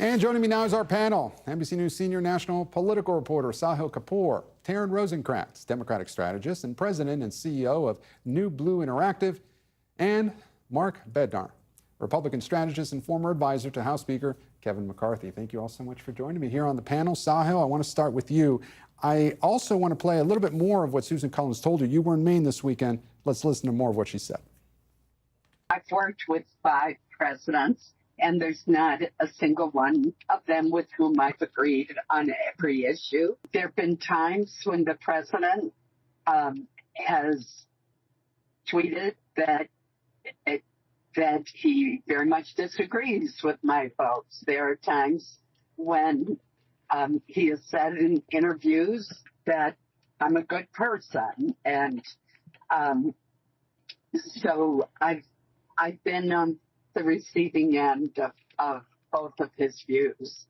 And joining me now is our panel, NBC News senior national political reporter Sahil Kapoor, Taryn Rosenkranz, Democratic strategist and president and CEO of New Blue Interactive, and Mark Bednar, Republican strategist and former advisor to House Speaker Kevin McCarthy. Thank you all so much for joining me here on the panel. Sahil, I want to start with you. I also want to play a little bit more of what Susan Collins told you. You were in Maine this weekend. Let's listen to more of what she said. I've worked with 5 presidents, and there's not a single one of them with whom I've agreed on every issue. There have been times when the president has tweeted that he very much disagrees with my votes. There are times when he has said in interviews that I'm a good person, and so I've been on the receiving end of both of his views.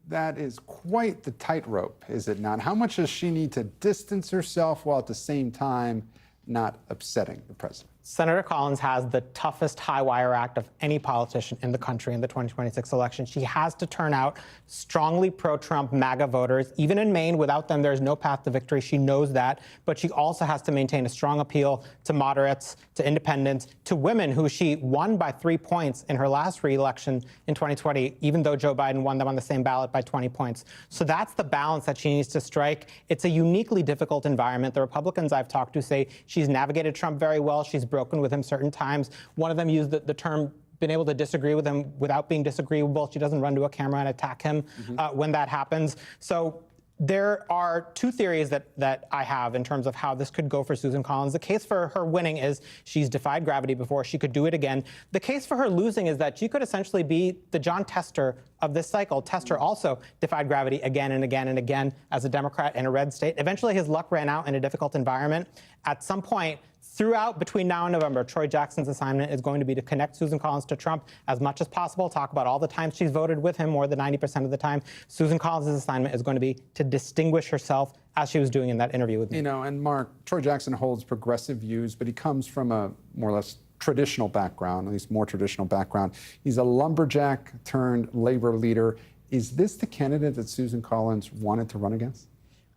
That is quite the tightrope, is it not? How much does she need to distance herself while at the same time not upsetting the president? Senator Collins has the toughest high-wire act of any politician in the country in the 2026 election. She has to turn out strongly pro-Trump MAGA voters. Even in Maine, without them, there's no path to victory. She knows that. But she also has to maintain a strong appeal to moderates, to independents, to women who she won by 3 points in her last re-election in 2020, even though Joe Biden won them on the same ballot by 20 points. So that's the balance that she needs to strike. It's a uniquely difficult environment. The Republicans I've talked to say she's navigated Trump very well. She's broken with him certain times. One of them used the term been able to disagree with him without being disagreeable. She doesn't run to a camera and attack him when that happens. So there are 2 theories that I have in terms of how this could go for Susan Collins. The case for her winning is she's defied gravity before. She could do it again. The case for her losing is that she could essentially be the John Tester of this cycle. Tester also defied gravity again and again and again as a Democrat in a red state. Eventually, his luck ran out in a difficult environment. At some point, between now and November, Troy Jackson's assignment is going to be to connect Susan Collins to Trump as much as possible, talk about all the times she's voted with him, more than 90% of the time. Susan Collins' assignment is going to be to distinguish herself as she was doing in that interview with me. You know, and Mark, Troy Jackson holds progressive views, but he comes from a more or less traditional background, at least more traditional background. He's a lumberjack turned labor leader. Is this the candidate that Susan Collins wanted to run against?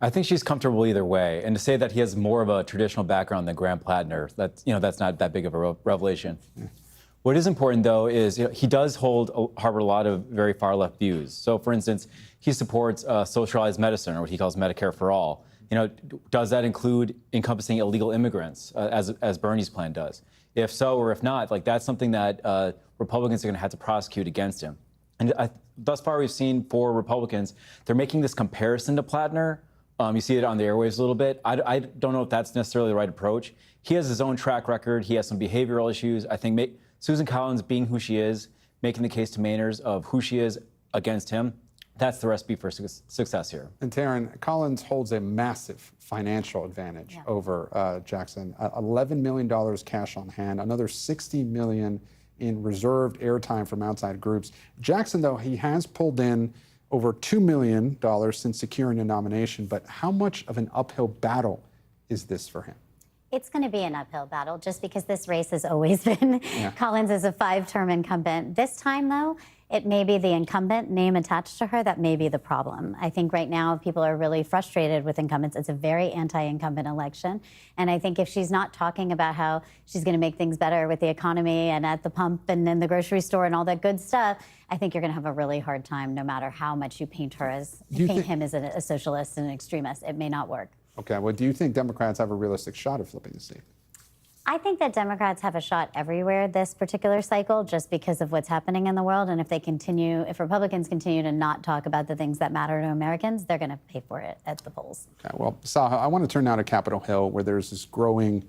I think she's comfortable either way. And to say that he has more of a traditional background than Graham Plattner, that's not that big of a revelation. Yeah. What is important, though, is he does harbor a lot of very far-left views. So, for instance, he supports socialized medicine, or what he calls Medicare for all. Does that include encompassing illegal immigrants, as Bernie's plan does? If so, or if not, that's something that Republicans are going to have to prosecute against him. And thus far, we've seen for Republicans, they're making this comparison to Plattner. You see it on the airwaves a little bit. I don't know if that's necessarily the right approach. He has his own track record. He has some behavioral issues. I think Susan Collins, being who she is, making the case to Mainers of who she is against him, that's the recipe for success here. And Taryn, Collins holds a massive financial advantage over Jackson. $11 million cash on hand, another $60 million in reserved airtime from outside groups. Jackson, though, he has pulled in over $2 million since securing a nomination, but how much of an uphill battle is this for him? It's going to be an uphill battle just because this race has always been. Collins is a 5-term incumbent. This time, though, it may be the incumbent name attached to her that may be the problem. I think right now people are really frustrated with incumbents. It's a very anti-incumbent election. And I think if she's not talking about how she's going to make things better with the economy and at the pump and in the grocery store and all that good stuff, I think you're going to have a really hard time no matter how much you paint him as a socialist and an extremist. It may not work. Okay, well, do you think Democrats have a realistic shot of flipping the seat? I think that Democrats have a shot everywhere this particular cycle just because of what's happening in the world. And if Republicans continue to not talk about the things that matter to Americans, they're going to pay for it at the polls. Okay, well, Sahil, I want to turn now to Capitol Hill, where there's this growing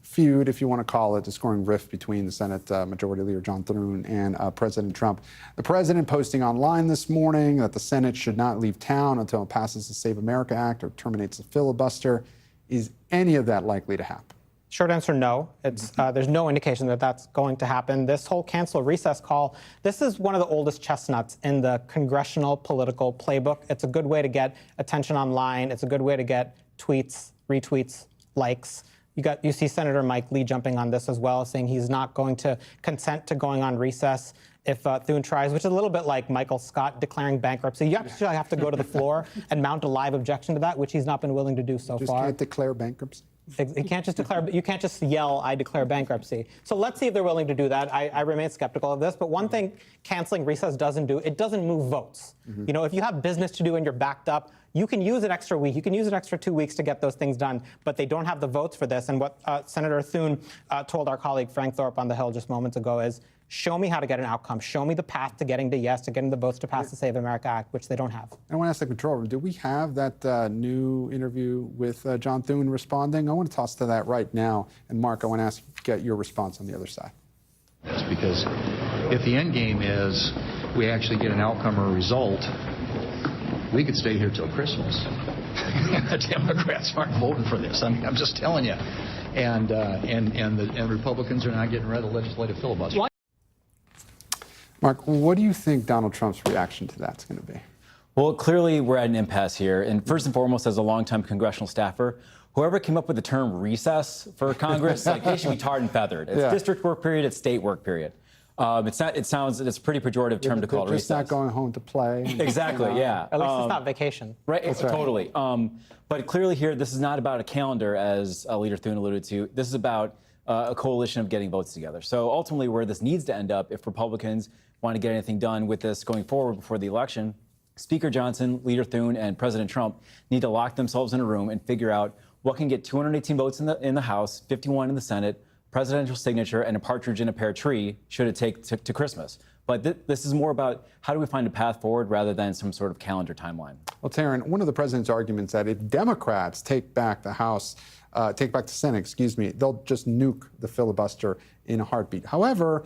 feud, if you want to call it, this growing rift between the Senate Majority Leader John Thune and President Trump. The president posting online this morning that the Senate should not leave town until it passes the Save America Act or terminates the filibuster. Is any of that likely to happen? Short answer, no. There's no indication that that's going to happen. This whole cancel recess call, this is one of the oldest chestnuts in the congressional political playbook. It's a good way to get attention online. It's a good way to get tweets, retweets, likes. You see Senator Mike Lee jumping on this as well, saying he's not going to consent to going on recess. if Thune tries, which is a little bit like Michael Scott declaring bankruptcy. You actually have to go to the floor and mount a live objection to that, which he's not been willing to do so Just far. can't declare bankruptcy. You can't just declare. You can't just yell, "I declare bankruptcy." So let's see if they're willing to do that. I remain skeptical of this. But one thing canceling recess doesn't do, it doesn't move votes. You know, if you have business to do and you're backed up, you can use an extra week. You can use an extra 2 weeks to get those things done. But they don't have the votes for this. And what Senator Thune told our colleague Frank Thorpe on the Hill just moments ago is, show me how to get an outcome. Show me the path to getting to yes, to getting the votes to pass the Save America Act, which they don't have. I want to ask the control room, do we have that new interview with John Thune responding? I want to toss to that right now. And Mark, I want to ask you to get your response on the other side. Yes, because if the end game is we actually get an outcome or a result, we could stay here till Christmas. The Democrats aren't voting for this. I mean, I'm just telling you. And Republicans are not getting rid of the legislative filibuster. Mark, what do you think Donald Trump's reaction to that's going to be? Well, clearly we're at an impasse here. And first and foremost, as a longtime congressional staffer, whoever came up with the term recess for Congress, like, they should be tarred and feathered. It's district work period, it's state work period. It's a pretty pejorative term to call it recess. Just not going home to play. Exactly, yeah. At least it's not vacation. Right, That's right. Totally. But clearly here, this is not about a calendar, as Leader Thune alluded to. This is about a coalition of getting votes together. So ultimately, where this needs to end up, if Republicans want to get anything done with this going forward before the election, Speaker Johnson, Leader Thune, and President Trump need to lock themselves in a room and figure out what can get 218 votes in the House, 51 in the Senate, presidential signature, and a partridge in a pear tree should it take to Christmas. But this is more about how do we find a path forward rather than some sort of calendar timeline. Well, Taryn, one of the president's arguments that if Democrats take back the House, take back the Senate, they'll just nuke the filibuster in a heartbeat. However,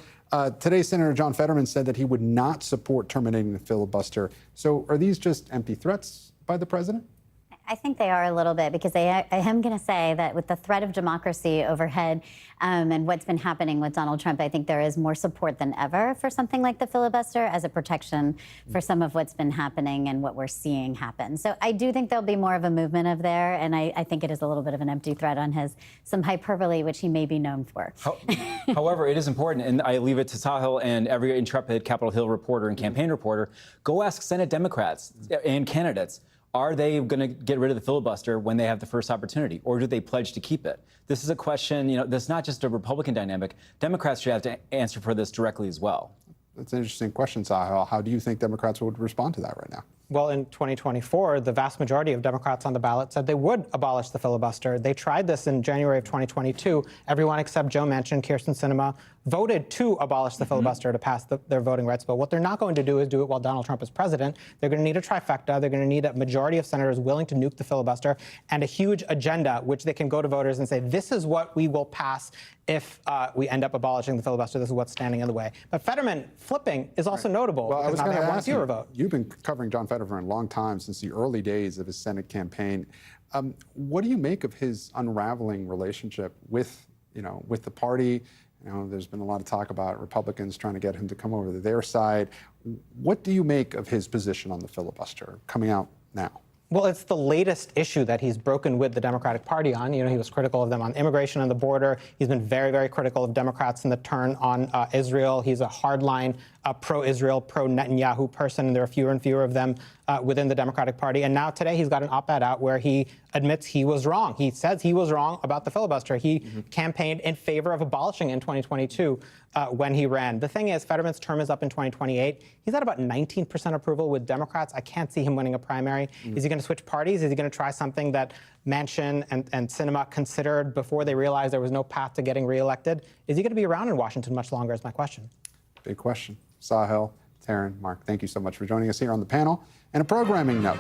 today Senator John Fetterman said that he would not support terminating the filibuster. So are these just empty threats by the president? I think they are a little bit, because I am going to say that with the threat of democracy overhead and what's been happening with Donald Trump, I think there is more support than ever for something like the filibuster as a protection for some of what's been happening and what we're seeing happen. So I do think there'll be more of a movement of there, and I think it is a little bit of an empty threat on some hyperbole, which he may be known for. However, it is important, and I leave it to Sahil and every intrepid Capitol Hill reporter and campaign reporter, go ask Senate Democrats and candidates. Are they going to get rid of the filibuster when they have the first opportunity, or do they pledge to keep it? This is a question, that's not just a Republican dynamic. Democrats should have to answer for this directly as well. That's an interesting question, Sahil. How do you think Democrats would respond to that right now? Well, in 2024, the vast majority of Democrats on the ballot said they would abolish the filibuster. They tried this in January of 2022. Everyone except Joe Manchin, Kyrsten Sinema voted to abolish the filibuster to pass their voting rights bill. What they're not going to do is do it while Donald Trump is president. They're going to need a trifecta. They're going to need a majority of senators willing to nuke the filibuster and a huge agenda, which they can go to voters and say, this is what we will pass if we end up abolishing the filibuster. This is what's standing in the way. But Fetterman flipping is also notable. Well, I was going to ask you, vote. You've been covering John Fetterman for a long time, since the early days of his Senate campaign. What do you make of his unraveling relationship with the party? There's been a lot of talk about Republicans trying to get him to come over to their side. What do you make of his position on the filibuster coming out now? Well, it's the latest issue that he's broken with the Democratic Party on. He was critical of them on immigration and the border. He's been very, very critical of Democrats in the turn on Israel. He's a hardline pro-Israel, pro-Netanyahu person, and there are fewer and fewer of them within the Democratic Party. And now today he's got an op-ed out where he admits he was wrong. He says he was wrong about the filibuster. He campaigned in favor of abolishing in 2022 when he ran. The thing is, Fetterman's term is up in 2028. He's at about 19% approval with Democrats. I can't see him winning a primary. Is he going to switch parties? Is he going to try something that Manchin and Sinema considered before they realized there was no path to getting reelected? Is he going to be around in Washington much longer is my question. Big question. Sahil, Taryn, Mark, thank you so much for joining us here on the panel. And a programming note.